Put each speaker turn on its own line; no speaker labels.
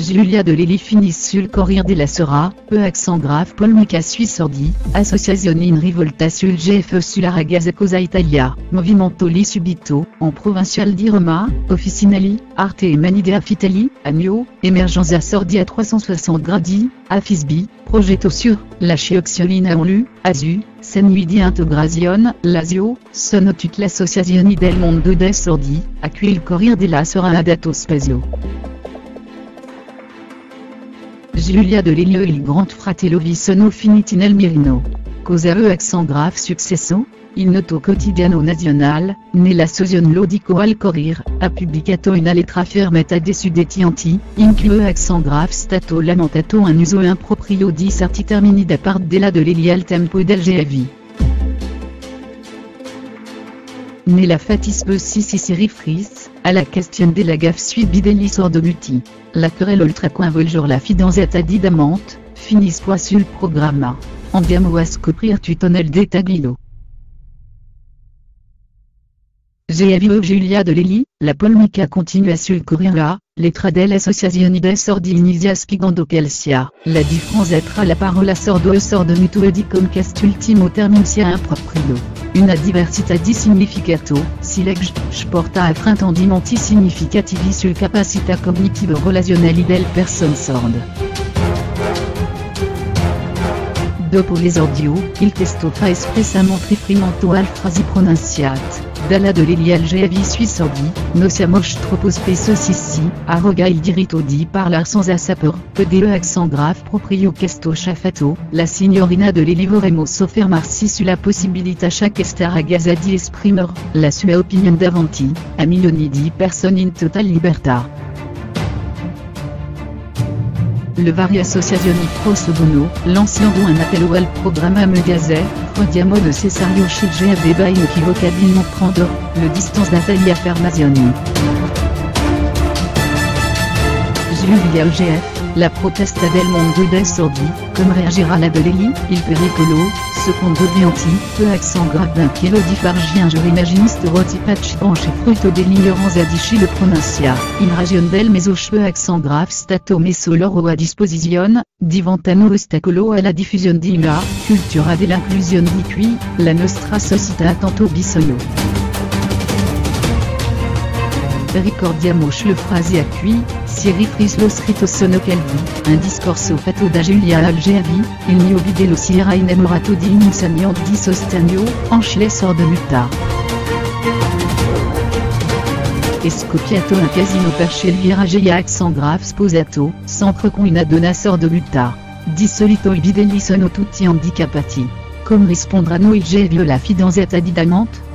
Giulia Delelli finis sul Corriere della Sera, accent grave polemica sui sordi, associazione in rivolta sul GF sulla ragazza Cosa Italia, movimento lì subito, en provincial di Roma, officinali, arte e manidea fitali, agno, emergenza sordi a 360 gradi, a Fisby, progetto sur, la scioxiolina en lu, azu, nuit di integrazione, Lazio, sono tutte l'associazione del mondo dei sordi, a cui il Corriere della Sera ha dato spazio. Giulia Delelli e il Grand Fratello vi sono finiti nel mirino. Cosa accent grave successo? Il noto quotidiano nazionale, nell'associazione lo dico al Corriere, ha pubblicato una lettera firmata dei studenti, in cui accent grave stato lamentato un uso improprio di certi termini da parte della Delelli al tempo del GAV. Nella fattispecie si riferisce alla questione della gaffe subita degli sordomuti. La querelle ultra coinvolge la fidanzata di Damante, finis poi sul programma. Andiamo a scoprire tutto nel dettaglio. GAV Giulia Delelli, la polemica continua sul Corriere, lettera dell'associazione dei sordi inizia spiegando che sia la differenza tra la parola sordo e sordomuto e di come quest'ultimo termine sia improprio. Una diversità di significato, si legge, porta a fraintendimenti significativi sulle capacità cognitive relazionali delle persone sorde. Dopo l'esordio, il testo fa espressamente riferimento alle frasi pronunciate dalla Delelli al GAV sui sordi, non siamo troppo spesso sissi, arroga il diritto di parlare senza saper, ed accent grave proprio questo ci ha fatto, la signorina Delelli vorremmo soffermarsi sulla possibilità che questa ragazza di esprimere la sua opinione davanti a milioni di persone in totale libertà. Le varie associazioni proseguono, lanciando un appello al programma Mediaset, frodiamo necessario scegliere e inequivocabilmente prendre le distance dagli affermazioni. Giulia GF, la protesta del mondo dei sordi, come reagirà la Delelli, il pericolo, secondo Bianchi, accent grave d'un chilo di fargi un giorno imaginisto rotipacci branche frutto dell'ignoranza di chi lo pronuncia, in ragione del meso accent grave stato messo loro a disposizione, diventano ostacolo alla diffusione di una cultura dell'inclusione di cui la nostra società ha tanto bisogno. Ricordiamoci le frasi a cui si riferisce lo scritto sono calvi, un discorso fatto da Giulia al GAV, il mio video si era innamorato di un insegnante di sostegno, anche sordomuta. È scoppiato un casino per scegliere a accent grave sposato, sempre con una donna sordomuta. Di solito i bidelli sono tutti handicapati. Come rispondranno il GAV la fidanzata di Damante?